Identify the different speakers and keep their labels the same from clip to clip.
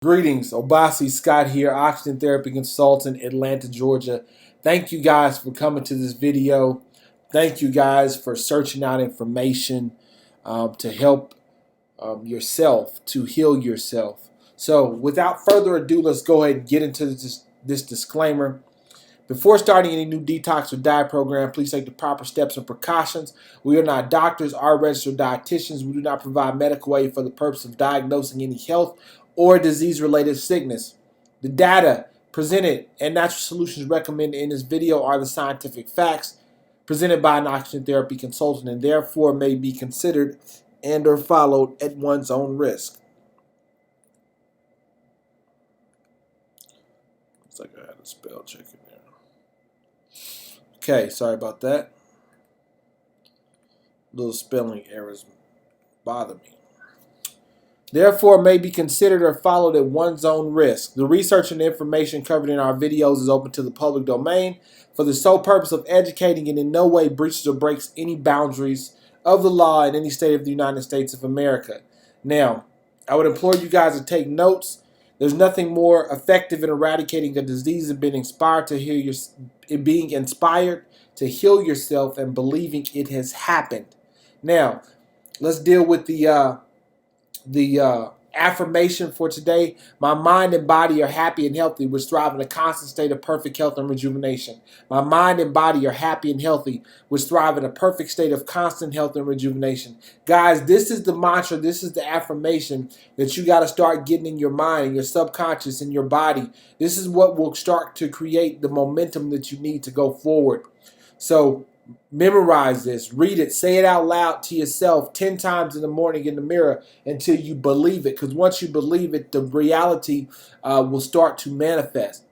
Speaker 1: Greetings, Obasi Scott here, oxygen therapy consultant, Atlanta, Georgia. Thank you guys for coming to this video. Thank you guys for searching out information to help yourself, to heal yourself. So without further ado, let's go ahead and get into this disclaimer. Before starting any new detox or diet program, please take the proper steps and precautions. We are not doctors or registered dietitians. We do not provide medical aid for the purpose of diagnosing any health or disease-related sickness. The data presented and natural solutions recommended in this video are the scientific facts presented by an oxygen therapy consultant and therefore may be considered and or followed at one's own risk. Looks like I had a spell check in there. Okay, sorry about that. Little spelling errors bother me. Therefore, may be considered or followed at one's own risk. The research and information covered in our videos is open to the public domain for the sole purpose of educating and in no way breaches or breaks any boundaries of the law in any state of the United States of America. Now, I would implore you guys to take notes. There's nothing more effective in eradicating a disease than being inspired to heal yourself and believing it has happened. Now, let's deal with the affirmation for today. My mind and body are happy and healthy, which thrive in a constant state of perfect health and rejuvenation. My mind and body are happy and healthy, which thrive in a perfect state of constant health and rejuvenation. Guys, this is the mantra, this is the affirmation that you got to start getting in your mind, in your subconscious, in your body. This is what will start to create the momentum that you need to go forward. So memorize this, read it, say it out loud to yourself 10 times in the morning in the mirror until you believe it. Because once you believe it, the reality will start to manifest.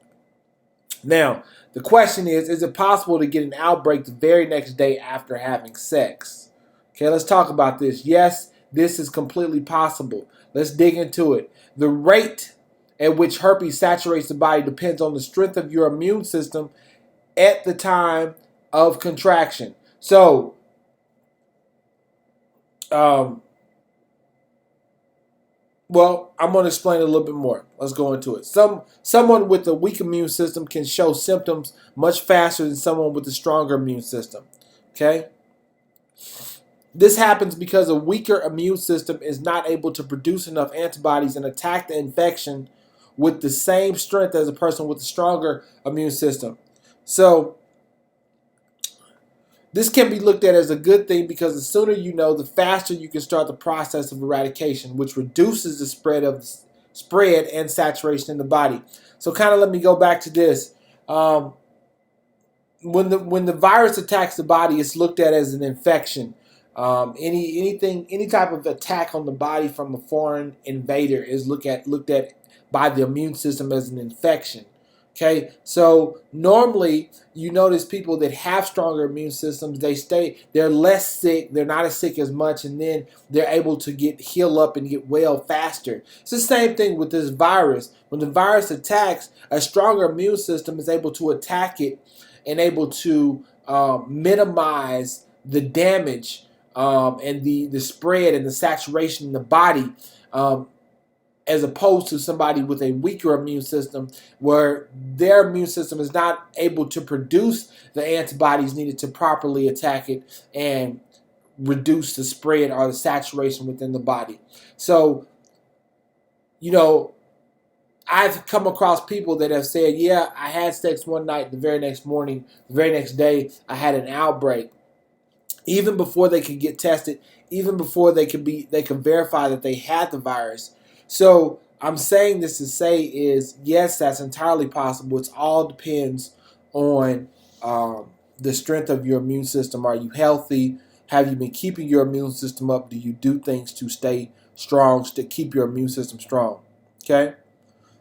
Speaker 1: Now, the question is it possible to get an outbreak the very next day after having sex? Okay, let's talk about this. Yes, this is completely possible. Let's dig into it. The rate at which herpes saturates the body depends on the strength of your immune system at the time of contraction. So, well, I'm going to explain a little bit more. Let's go into it. Someone with a weak immune system can show symptoms much faster than someone with a stronger immune system. Okay? This happens because a weaker immune system is not able to produce enough antibodies and attack the infection with the same strength as a person with a stronger immune system. So, this can be looked at as a good thing because the sooner you know, the faster you can start the process of eradication, which reduces the spread and saturation in the body. So kind of let me go back to this. When the virus attacks the body, it's looked at as an infection. Any type of attack on the body from a foreign invader is looked at by the immune system as an infection. Okay, so normally you notice people that have stronger immune systems, they're less sick, they're not as sick as much, and then they're able to heal up and get well faster. It's the same thing with this virus. When the virus attacks, a stronger immune system is able to attack it and able to minimize the damage and the spread and the saturation in the body. As opposed to somebody with a weaker immune system where their immune system is not able to produce the antibodies needed to properly attack it and reduce the spread or the saturation within the body. So, I've come across people that have said, yeah, I had sex one night, the very next morning, the very next day, I had an outbreak. Even before they could get tested, even before they could verify that they had the virus. So I'm saying this to say is, yes, that's entirely possible. It all depends on the strength of your immune system. Are you healthy? Have you been keeping your immune system up? Do you do things to stay strong, to keep your immune system strong? Okay?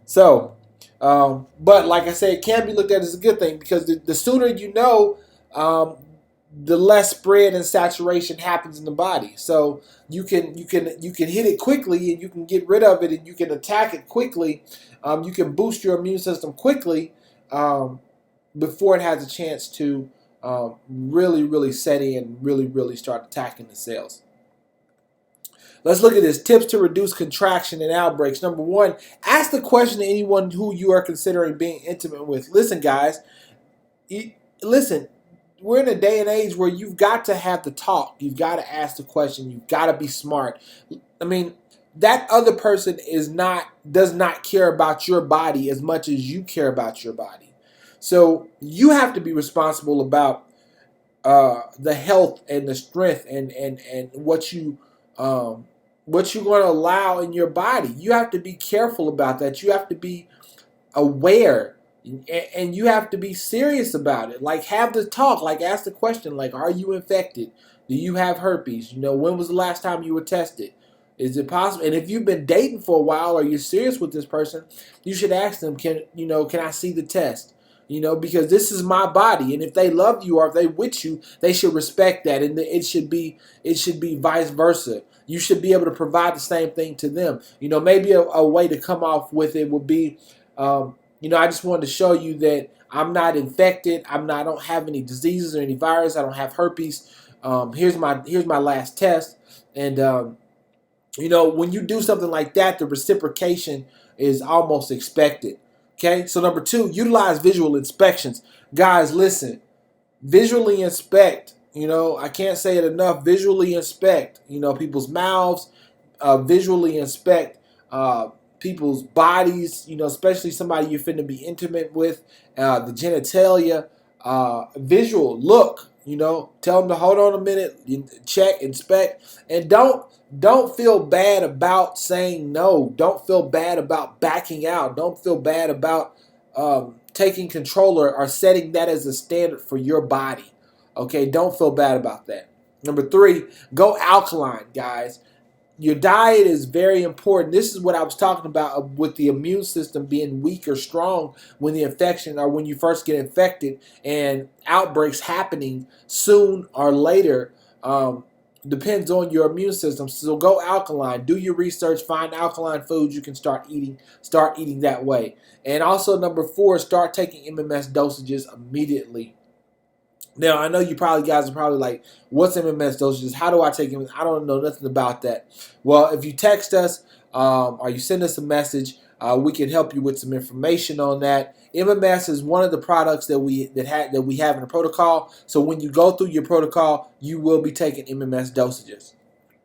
Speaker 1: So, but like I said, it can be looked at as a good thing because the sooner you know, the less spread and saturation happens in the body. So you can hit it quickly and you can get rid of it and you can attack it quickly. You can boost your immune system quickly before it has a chance to really set in and really start attacking the cells. Let's look at this. Tips to reduce contraction and outbreaks. Number one, ask the question to anyone who you are considering being intimate with. Listen, guys, listen, we're in a day and age where you've got to have the talk. You've got to ask the question. You've got to be smart. I mean, that other person does not care about your body as much as you care about your body. So you have to be responsible about the health and the strength and what you're going to allow in your body. You have to be careful about that. You have to be aware, and you have to be serious about it. Like, have the talk. Like, ask the question. Like, are you infected? Do you have herpes? You know, when was the last time you were tested? Is it possible? And if you've been dating for a while or you're serious with this person, you should ask them, can I see the test? You know, because this is my body, and if they love you or if they with you, they should respect that, and it should be vice versa. You should be able to provide the same thing to them. You know, maybe a way to come off with it would be, you know, I just wanted to show you that I'm not infected. I don't have any diseases or any virus. I don't have herpes. Here's my last test, and you know, when you do something like that, the reciprocation is almost expected. Okay, so number two, utilize visual inspections. Guys, listen, visually inspect. You know, I can't say it enough. Visually inspect, you know, people's mouths, visually inspect people's bodies, you know, especially somebody you're finna be intimate with, the genitalia, visual, look, you know, tell them to hold on a minute, check, inspect, and don't feel bad about saying no. Don't feel bad about backing out. Don't feel bad about taking control or setting that as a standard for your body. Okay, don't feel bad about that. Number three, go alkaline, guys. Your diet is very important. This is what I was talking about with the immune system being weak or strong when the infection or when you first get infected, and outbreaks happening soon or later. Depends on your immune system. So go alkaline. Do your research. Find alkaline foods you can start eating. Start eating that way. And also number four, start taking MMS dosages immediately. Now, I know you guys are probably like, what's MMS dosages? How do I take them? I don't know nothing about that. Well, if you text us or you send us a message, we can help you with some information on that. MMS is one of the products that we have in the protocol. So when you go through your protocol, you will be taking MMS dosages.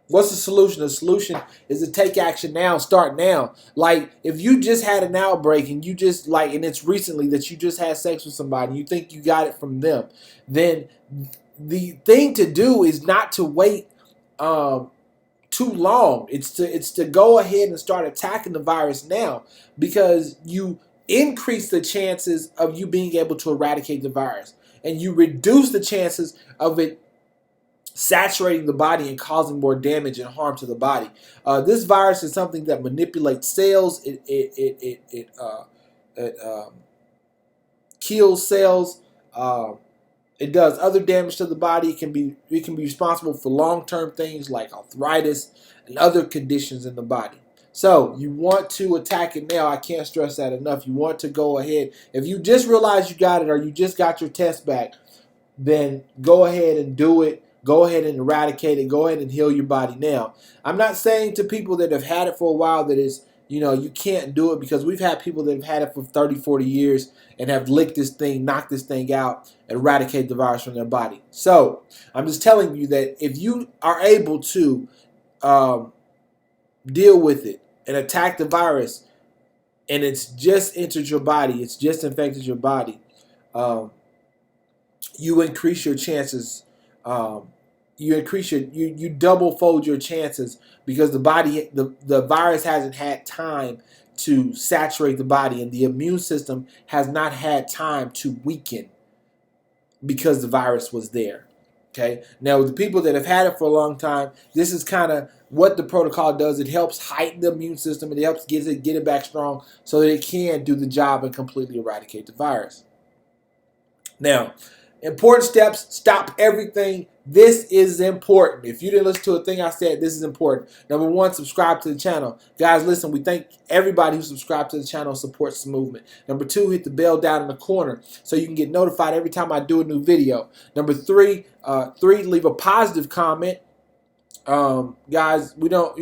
Speaker 1: What's the solution? The solution is to take action now, start now. Like, if you just had an outbreak and and it's recently that you just had sex with somebody and you think you got it from them, then the thing to do is not to wait too long. It's to go ahead and start attacking the virus now, because you increase the chances of you being able to eradicate the virus, and you reduce the chances of it saturating the body and causing more damage and harm to the body. This virus is something that manipulates cells. It kills cells. It does other damage to the body. It can be responsible for long-term things like arthritis and other conditions in the body. So you want to attack it now. I can't stress that enough. You want to go ahead. If you just realized you got it or you just got your test back, then go ahead and do it. Go ahead and eradicate it. Go ahead and heal your body now. I'm not saying to people that have had it for a while that is, you know, you can't do it, because we've had people that have had it for 30, 40 years and have licked this thing, knocked this thing out, and eradicate the virus from their body. So I'm just telling you that if you are able to deal with it and attack the virus, and it's just entered your body, it's just infected your body, you increase your chances. You double fold your chances, because the virus hasn't had time to saturate the body, and the immune system has not had time to weaken because the virus was there. Okay. Now, with the people that have had it for a long time, this is kind of what the protocol does. It helps heighten the immune system, and it helps get it back strong so that it can do the job and completely eradicate the virus. Now, important steps, stop everything. This is important. If you didn't listen to a thing I said, this is important. Number one, subscribe to the channel. Guys, listen, we thank everybody who subscribed to the channel and supports the movement. Number two, hit the bell down in the corner so you can get notified every time I do a new video. Number three, leave a positive comment. Guys, we don't,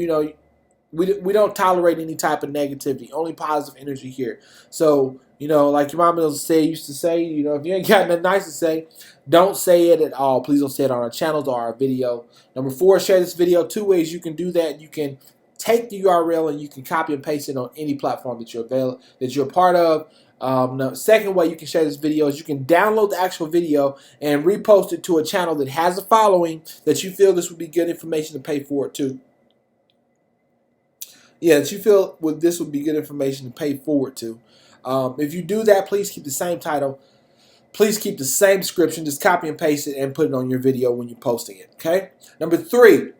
Speaker 1: we don't tolerate any type of negativity, only positive energy here. So, like your mama used to say, if you ain't got nothing nice to say, don't say it at all. Please don't say it on our channels or our video. Number 4, share this video. 2 ways you can do that. You can take the URL and you can copy and paste it on any platform that you're a part of. The second way you can share this video is you can download the actual video and repost it to a channel that has a following that you feel this would be good information to pay for it to. Yeah, that you feel this would be good information to pay forward to. If you do that, please keep the same title. Please keep the same description. Just copy and paste it and put it on your video when you're posting it. Okay. Number three,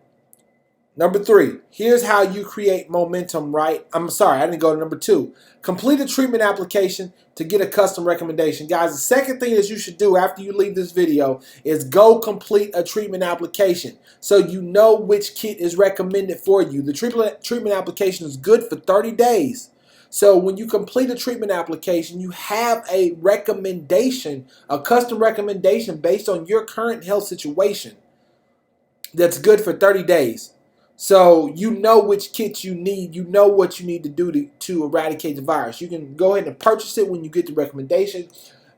Speaker 1: here's how you create momentum, right? I'm sorry, I didn't go to number 2. Complete a treatment application to get a custom recommendation. Guys, the second thing that you should do after you leave this video is go complete a treatment application so you know which kit is recommended for you. The treatment application is good for 30 days. So when you complete a treatment application, you have a recommendation, a custom recommendation based on your current health situation that's good for 30 days. So you know which kits you need. You know what you need to do to eradicate the virus. You can go ahead and purchase it when you get the recommendation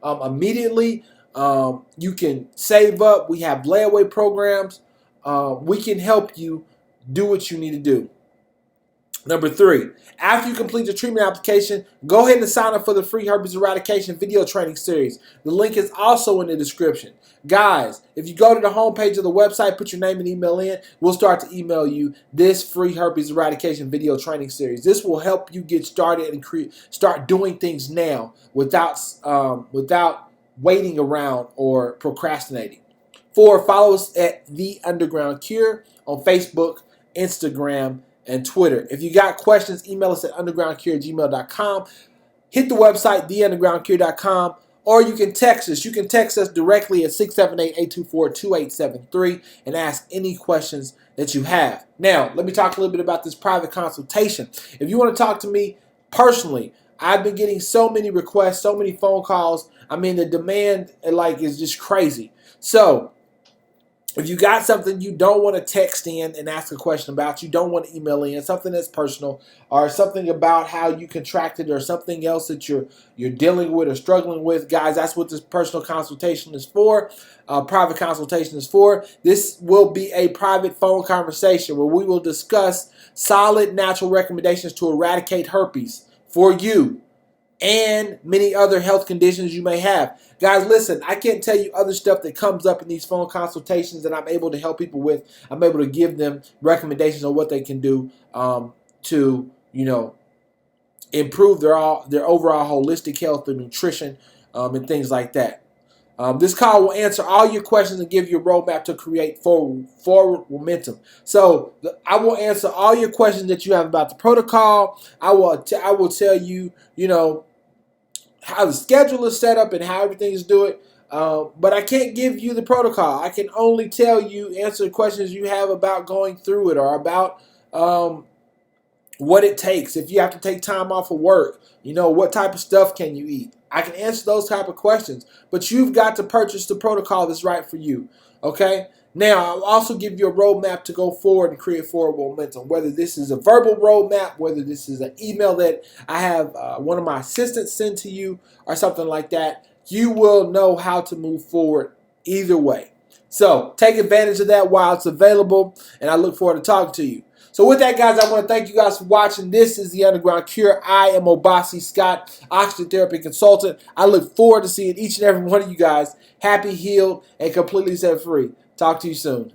Speaker 1: immediately. You can save up. We have layaway programs. We can help you do what you need to do. Number 3, after you complete the treatment application, go ahead and sign up for the free herpes eradication video training series. The link is also in the description. Guys, if you go to the homepage of the website, put your name and email in, we'll start to email you this free herpes eradication video training series. This will help you get started and start doing things now without waiting around or procrastinating. 4, follow us at The Underground Cure on Facebook, Instagram, and Twitter. If you got questions, email us at undergroundcure@gmail.com. Hit the website, theundergroundcure.com, or you can text us. You can text us directly at 678-824-2873 and ask any questions that you have. Now, let me talk a little bit about this private consultation. If you want to talk to me personally, I've been getting so many requests, so many phone calls. I mean, the demand is just crazy. So, if you got something you don't want to text in and ask a question about, you don't want to email in, something that's personal, or something about how you contracted, or something else that you're dealing with or struggling with, guys, that's what this personal consultation is for. Private consultation is for. This will be a private phone conversation where we will discuss solid natural recommendations to eradicate herpes for you and many other health conditions you may have. Guys, listen, I can't tell you other stuff that comes up in these phone consultations that I'm able to help people with. I'm able to give them recommendations on what they can do to, improve their overall holistic health and nutrition and things like that. This call will answer all your questions and give you a roadmap to create forward momentum. So I will answer all your questions that you have about the protocol. I will tell you, how the schedule is set up and how everything is doing. But I can't give you the protocol. I can only tell you, answer the questions you have about going through it or about what it takes. If you have to take time off of work, what type of stuff can you eat? I can answer those type of questions. But you've got to purchase the protocol that's right for you. Okay? Now, I'll also give you a roadmap to go forward and create forward momentum, whether this is a verbal roadmap, whether this is an email that I have one of my assistants send to you or something like that. You will know how to move forward either way. So take advantage of that while it's available, and I look forward to talking to you. So with that, guys, I want to thank you guys for watching. This is The Underground Cure. I am Obasi Scott, oxygen therapy consultant. I look forward to seeing each and every one of you guys happy, healed, and completely set free. Talk to you soon.